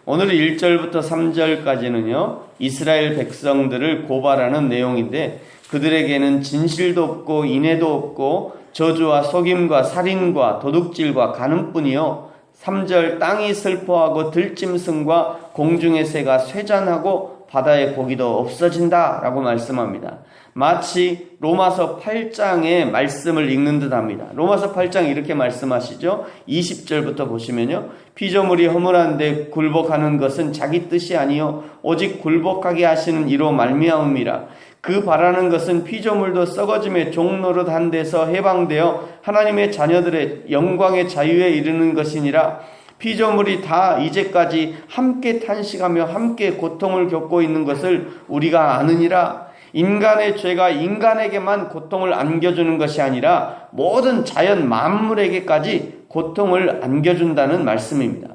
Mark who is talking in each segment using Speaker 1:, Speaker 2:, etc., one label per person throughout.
Speaker 1: 오늘은 1절부터 3절까지는요, 이스라엘 백성들을 고발하는 내용인데 그들에게는 진실도 없고 인애도 없고 저주와 속임과 살인과 도둑질과 간음뿐이요 3절 땅이 슬퍼하고 들짐승과 공중의 새가 쇠잔하고 바다의 고기도 없어진다 라고 말씀합니다. 마치 로마서 8장의 말씀을 읽는 듯 합니다. 로마서 8장 이렇게 말씀하시죠. 20절부터 보시면요, 피조물이 허물한데 굴복하는 것은 자기 뜻이 아니요 오직 굴복하게 하시는 이로 말미암음이라. 그 바라는 것은 피조물도 썩어짐의 종노릇한 데서 해방되어 하나님의 자녀들의 영광의 자유에 이르는 것이니라. 피조물이 다 이제까지 함께 탄식하며 함께 고통을 겪고 있는 것을 우리가 아느니라. 인간의 죄가 인간에게만 고통을 안겨주는 것이 아니라 모든 자연 만물에게까지 고통을 안겨준다는 말씀입니다.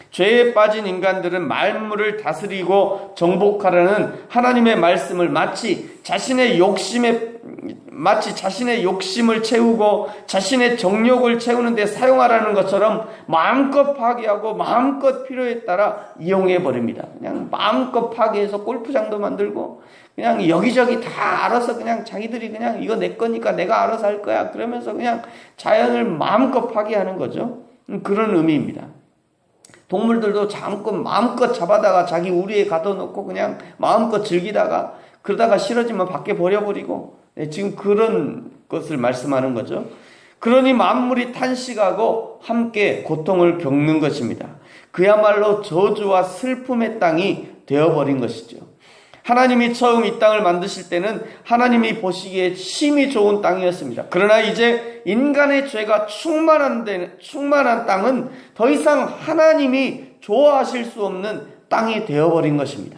Speaker 1: 죄에 빠진 인간들은 만물을 다스리고 정복하라는 하나님의 말씀을 마치 자신의 욕심을 채우고 자신의 정욕을 채우는 데 사용하라는 것처럼 마음껏 파괴하고 마음껏 필요에 따라 이용해 버립니다. 그냥 마음껏 파괴해서 골프장도 만들고 그냥 여기저기 다 알아서 그냥 자기들이 그냥 이거 내 거니까 내가 알아서 할 거야 그러면서 그냥 자연을 마음껏 파괴하는 거죠. 그런 의미입니다. 동물들도 마음껏 잡아다가 자기 우리에 가둬놓고 그냥 마음껏 즐기다가 그러다가 싫어지면 밖에 버려버리고, 지금 그런 것을 말씀하는 거죠. 그러니 만물이 탄식하고 함께 고통을 겪는 것입니다. 그야말로 저주와 슬픔의 땅이 되어버린 것이죠. 하나님이 처음 이 땅을 만드실 때는 하나님이 보시기에 심히 좋은 땅이었습니다. 그러나 이제 인간의 죄가 충만한 땅은 더 이상 하나님이 좋아하실 수 없는 땅이 되어버린 것입니다.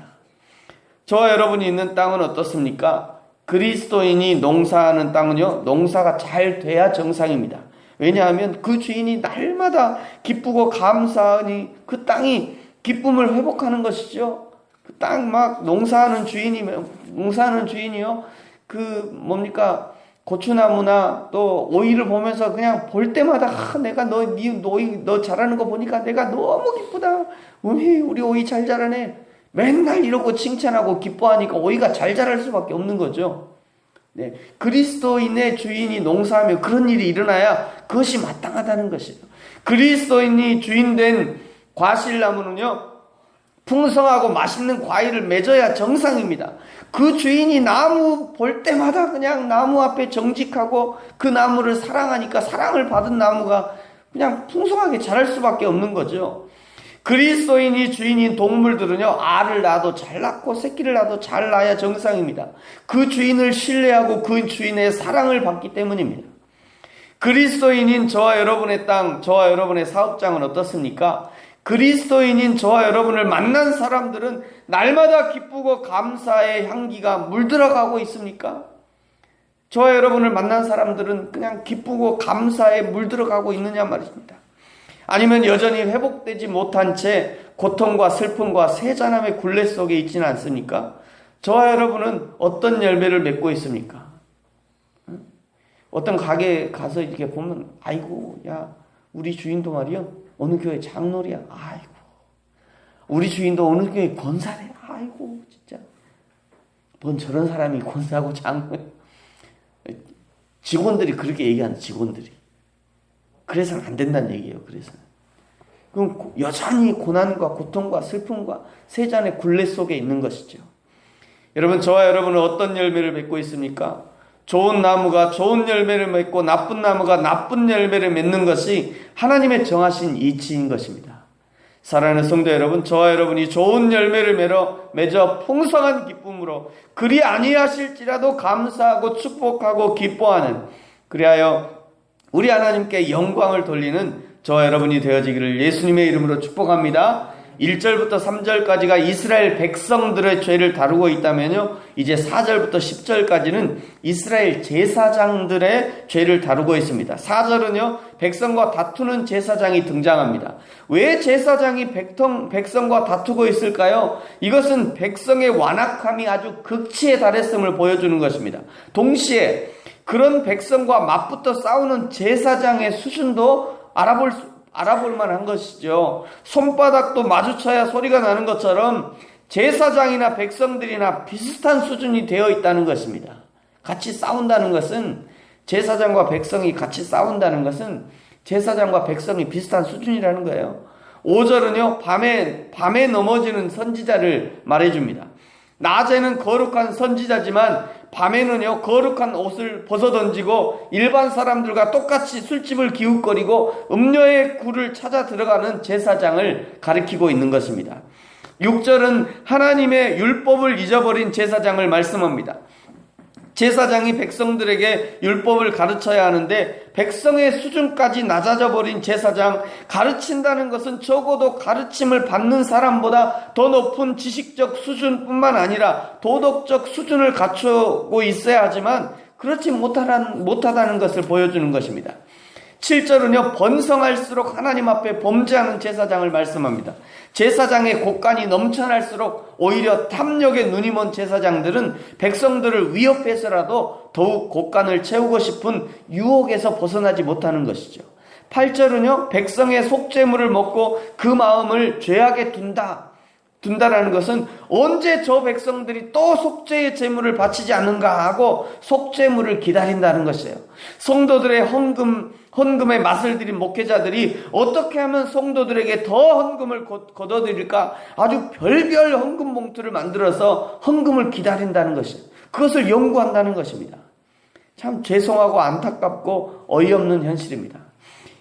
Speaker 1: 저와 여러분이 있는 땅은 어떻습니까? 그리스도인이 농사하는 땅은요, 농사가 잘 돼야 정상입니다. 왜냐하면 그 주인이 날마다 기쁘고 감사하니 그 땅이 기쁨을 회복하는 것이죠. 그 땅 막 농사하는 주인이요, 고추나무나 또 오이를 보면서 그냥 볼 때마다 내가 너 잘하는 거 보니까 내가 너무 기쁘다. 우리 오이 잘 자라네. 맨날 이러고 칭찬하고 기뻐하니까 오이가 잘 자랄 수밖에 없는 거죠. 네, 그리스도인의 주인이 농사하며 그런 일이 일어나야 그것이 마땅하다는 것이에요. 그리스도인이 주인된 과실나무는요, 풍성하고 맛있는 과일을 맺어야 정상입니다. 그 주인이 나무 볼 때마다 그냥 나무 앞에 정직하고 그 나무를 사랑하니까 사랑을 받은 나무가 그냥 풍성하게 자랄 수밖에 없는 거죠. 그리스도인이 주인인 동물들은요, 알을 낳아도 잘 낳고 새끼를 낳아도 잘 낳아야 정상입니다. 그 주인을 신뢰하고 그 주인의 사랑을 받기 때문입니다. 그리스도인인 저와 여러분의 땅, 저와 여러분의 사업장은 어떻습니까? 그리스도인인 저와 여러분을 만난 사람들은 날마다 기쁘고 감사의 향기가 물들어가고 있습니까? 저와 여러분을 만난 사람들은 그냥 기쁘고 감사에 물들어가고 있느냐 말입니다. 아니면 여전히 회복되지 못한 채 고통과 슬픔과 세잔함의 굴레 속에 있지는 않습니까? 저와 여러분은 어떤 열매를 맺고 있습니까? 어떤 가게에 가서 이렇게 보면, 아이고, 야, 우리 주인도 말이요, 어느 교회 장로리야. 아이고. 우리 주인도 어느 교회 권사래. 아이고, 진짜. 뭔 저런 사람이 권사고 장로야. 직원들이 그렇게 얘기하는 직원들이. 그래서는 안 된다는 얘기예요. 그래서. 그럼 여전히 고난과 고통과 슬픔과 세잔의 굴레 속에 있는 것이죠. 여러분, 저와 여러분은 어떤 열매를 맺고 있습니까? 좋은 나무가 좋은 열매를 맺고 나쁜 나무가 나쁜 열매를 맺는 것이 하나님의 정하신 이치인 것입니다. 사랑하는 성도 여러분, 저와 여러분이 좋은 열매를 맺어 풍성한 기쁨으로 그리 아니하실지라도 감사하고 축복하고 기뻐하는, 그리하여 우리 하나님께 영광을 돌리는 저와 여러분이 되어지기를 예수님의 이름으로 축복합니다. 1절부터 3절까지가 이스라엘 백성들의 죄를 다루고 있다면요, 이제 4절부터 10절까지는 이스라엘 제사장들의 죄를 다루고 있습니다. 4절은요, 백성과 다투는 제사장이 등장합니다. 왜 제사장이 백성과 다투고 있을까요? 이것은 백성의 완악함이 아주 극치에 달했음을 보여주는 것입니다. 동시에 그런 백성과 맞붙어 싸우는 제사장의 수준도 알아볼 만한 것이죠. 손바닥도 마주쳐야 소리가 나는 것처럼 제사장이나 백성들이나 비슷한 수준이 되어 있다는 것입니다. 같이 싸운다는 것은, 제사장과 백성이 같이 싸운다는 것은 제사장과 백성이 비슷한 수준이라는 거예요. 5절은요, 밤에 넘어지는 선지자를 말해줍니다. 낮에는 거룩한 선지자지만 밤에는요, 거룩한 옷을 벗어던지고 일반 사람들과 똑같이 술집을 기웃거리고 음료의 굴을 찾아 들어가는 제사장을 가리키고 있는 것입니다. 6절은 하나님의 율법을 잊어버린 제사장을 말씀합니다. 제사장이 백성들에게 율법을 가르쳐야 하는데 백성의 수준까지 낮아져 버린 제사장, 가르친다는 것은 적어도 가르침을 받는 사람보다 더 높은 지식적 수준뿐만 아니라 도덕적 수준을 갖추고 있어야 하지만 그렇지 못하다는 것을 보여주는 것입니다. 7절은요, 번성할수록 하나님 앞에 범죄하는 제사장을 말씀합니다. 제사장의 곡간이 넘쳐날수록 오히려 탐욕에 눈이 먼 제사장들은 백성들을 위협해서라도 더욱 곡간을 채우고 싶은 유혹에서 벗어나지 못하는 것이죠. 8절은요, 백성의 속죄물을 먹고 그 마음을 죄악에 둔다라는 것은 언제 저 백성들이 또 속죄의 제물을 바치지 않는가 하고 속죄물을 기다린다는 것이에요. 성도들의 헌금의 맛을 들인 목회자들이 어떻게 하면 성도들에게 더 헌금을 거둬들일까 아주 별별 헌금 봉투를 만들어서 헌금을 기다린다는 것이에요. 그것을 연구한다는 것입니다. 참 죄송하고 안타깝고 어이없는 현실입니다.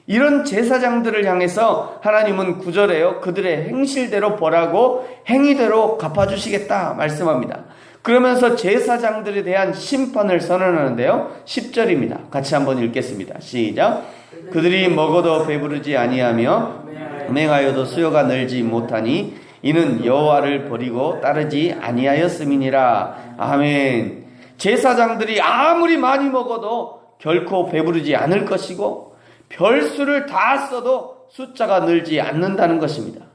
Speaker 1: 이런 제사장들을 향해서 하나님은 9절에요, 그들의 행실대로 벌하고 행위대로 갚아주시겠다 말씀합니다. 그러면서 제사장들에 대한 심판을 선언하는데요, 10절입니다. 같이 한번 읽겠습니다. 시작. 그들이 먹어도 배부르지 아니하며 맹하여도 수요가 늘지 못하니 이는 여호와를 버리고 따르지 아니하였음이니라. 아멘. 제사장들이 아무리 많이 먹어도 결코 배부르지 않을 것이고 별수를 다 써도 숫자가 늘지 않는다는 것입니다.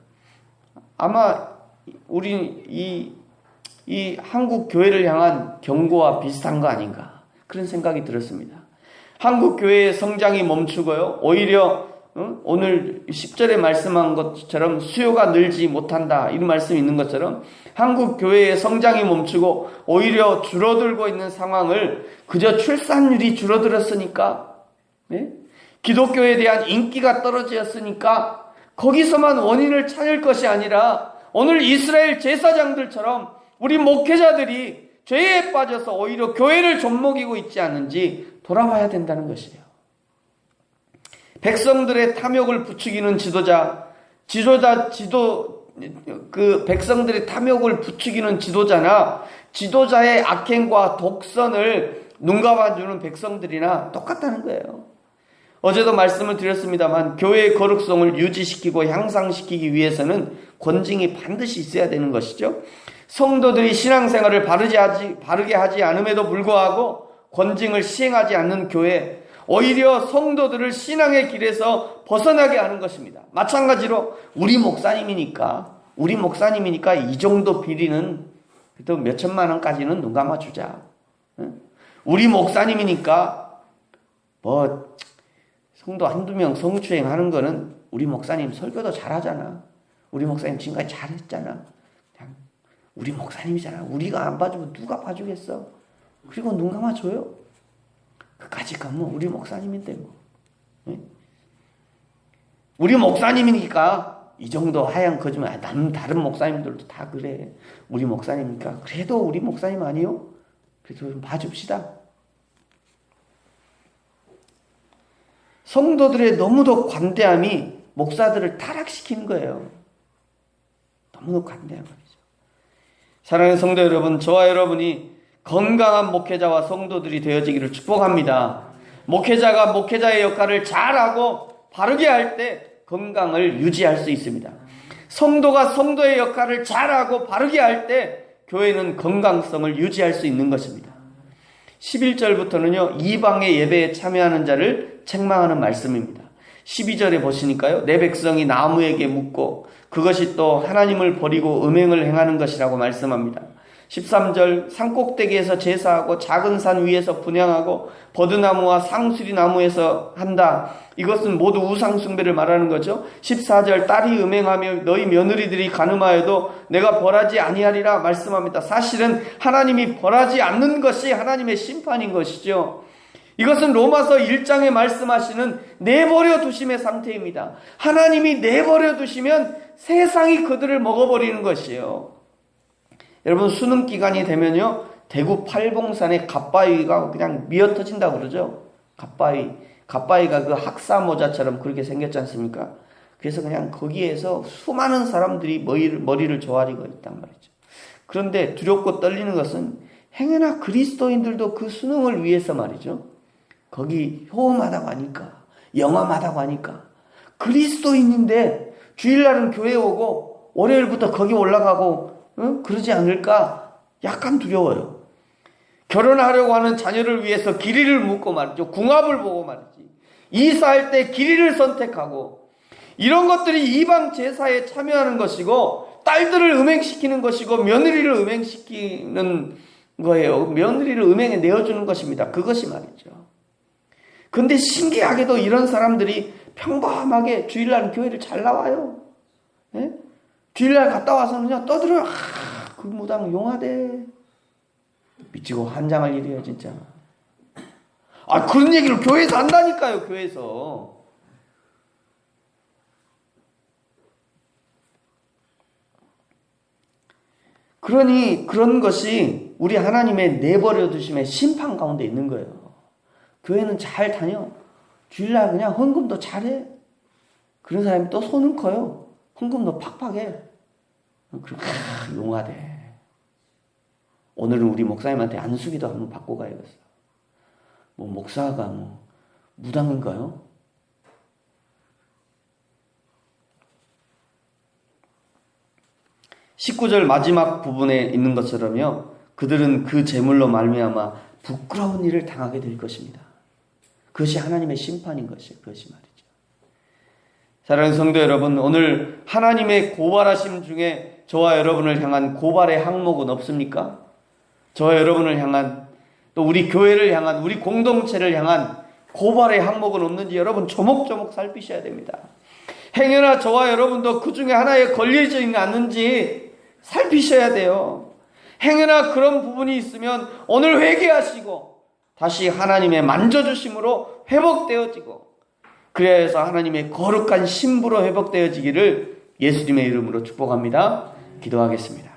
Speaker 1: 아마 우리 이 한국 교회를 향한 경고와 비슷한 거 아닌가, 그런 생각이 들었습니다. 한국 교회의 성장이 멈추고요, 오히려 오늘 10절에 말씀한 것처럼 수요가 늘지 못한다, 이런 말씀이 있는 것처럼 한국 교회의 성장이 멈추고 오히려 줄어들고 있는 상황을 그저 출산율이 줄어들었으니까, 네? 기독교에 대한 인기가 떨어졌으니까 거기서만 원인을 찾을 것이 아니라 오늘 이스라엘 제사장들처럼 우리 목회자들이 죄에 빠져서 오히려 교회를 좀먹이고 있지 않는지 돌아봐야 된다는 것이에요. 백성들의 탐욕을 부추기는 백성들의 탐욕을 부추기는 지도자나 지도자의 악행과 독선을 눈감아주는 백성들이나 똑같다는 거예요. 어제도 말씀을 드렸습니다만 교회의 거룩성을 유지시키고 향상시키기 위해서는 권징이 반드시 있어야 되는 것이죠. 성도들이 신앙생활을 바르게 하지 않음에도 불구하고 권징을 시행하지 않는 교회, 오히려 성도들을 신앙의 길에서 벗어나게 하는 것입니다. 마찬가지로 우리 목사님이니까 이 정도 비리는 그래도 몇 천만 원까지는 눈 감아주자. 우리 목사님이니까 성도 한두 명 성추행 하는 거는 우리 목사님 설교도 잘하잖아. 우리 목사님 지금까지 잘했잖아. 우리 목사님이잖아. 우리가 안 봐주면 누가 봐주겠어. 그리고 눈 감아줘요. 그까짓 건 뭐 우리 목사님인데 뭐. 네? 우리 목사님이니까 이 정도 하얀 거짓말. 다른 목사님들도 다 그래. 우리 목사님이니까. 그래도 우리 목사님 아니요? 그래도 좀 봐줍시다. 성도들의 너무도 관대함이 목사들을 타락시키는 거예요. 너무도 관대한 말이죠. 사랑하는 성도 여러분, 저와 여러분이 건강한 목회자와 성도들이 되어지기를 축복합니다. 목회자가 목회자의 역할을 잘하고 바르게 할 때 건강을 유지할 수 있습니다. 성도가 성도의 역할을 잘하고 바르게 할 때 교회는 건강성을 유지할 수 있는 것입니다. 11절부터는요, 이방의 예배에 참여하는 자를 책망하는 말씀입니다. 12절에 보시니까요, 내 백성이 나무에게 묻고 그것이 또 하나님을 버리고 음행을 행하는 것이라고 말씀합니다. 13절 산꼭대기에서 제사하고 작은 산 위에서 분향하고 버드나무와 상수리나무에서 한다. 이것은 모두 우상숭배를 말하는 거죠. 14절 딸이 음행하며 너희 며느리들이 간음하여도 내가 벌하지 아니하리라 말씀합니다. 사실은 하나님이 벌하지 않는 것이 하나님의 심판인 것이죠. 이것은 로마서 1장에 말씀하시는 내버려 두심의 상태입니다. 하나님이 내버려 두시면 세상이 그들을 먹어버리는 것이에요. 여러분, 수능 기간이 되면요, 대구 팔봉산에 갓바위가 그냥 미어터진다고 그러죠. 갓바위가 그 학사 모자처럼 그렇게 생겼지 않습니까? 그래서 그냥 거기에서 수많은 사람들이 머리를 조아리고 있단 말이죠. 그런데 두렵고 떨리는 것은 행여나 그리스도인들도 그 수능을 위해서 말이죠, 거기 효험하다고 하니까, 영험하다고 하니까, 그리스도인인데 주일날은 교회 오고 월요일부터 거기 올라가고 그러지 않을까 약간 두려워요. 결혼하려고 하는 자녀를 위해서 길이를 묻고 말이죠. 궁합을 보고 말이지. 이사할 때 길이를 선택하고, 이런 것들이 이방 제사에 참여하는 것이고 딸들을 음행시키는 것이고 며느리를 음행시키는 거예요. 며느리를 음행에 내어주는 것입니다. 그것이 말이죠. 그런데 신기하게도 이런 사람들이 평범하게 주일날 교회를 잘 나와요. 예? 주일날 갔다 와서 그냥 떠들어요. 그 무당 용하대. 미치고 환장할 일이에요, 진짜. 그런 얘기를 교회에서 한다니까요, 교회에서. 그러니 그런 것이 우리 하나님의 내버려 두심의 심판 가운데 있는 거예요. 교회는 잘 다녀. 주일날 그냥 헌금도 잘해. 그런 사람이 또 손은 커요. 헌금도 팍팍해. 그렇게 용하대. 오늘은 우리 목사님한테 안수기도 한번 받고 가야겠어. 목사가 무당인가요? (19절) 마지막 부분에 있는 것처럼요, 그들은 그 제물로 말미암아 부끄러운 일을 당하게 될 것입니다. 그것이 하나님의 심판인 것이에요. 그것이 말이죠. 사랑하는 성도 여러분, 오늘 하나님의 고발하심 중에 저와 여러분을 향한 고발의 항목은 없습니까? 저와 여러분을 향한, 또 우리 교회를 향한, 우리 공동체를 향한 고발의 항목은 없는지 여러분 조목조목 살피셔야 됩니다. 행여나 저와 여러분도 그 중에 하나에 걸려져 있지 않는지 살피셔야 돼요. 행여나 그런 부분이 있으면 오늘 회개하시고 다시 하나님의 만져주심으로 회복되어지고, 그래야 해서 하나님의 거룩한 신부로 회복되어지기를 예수님의 이름으로 축복합니다. 기도하겠습니다.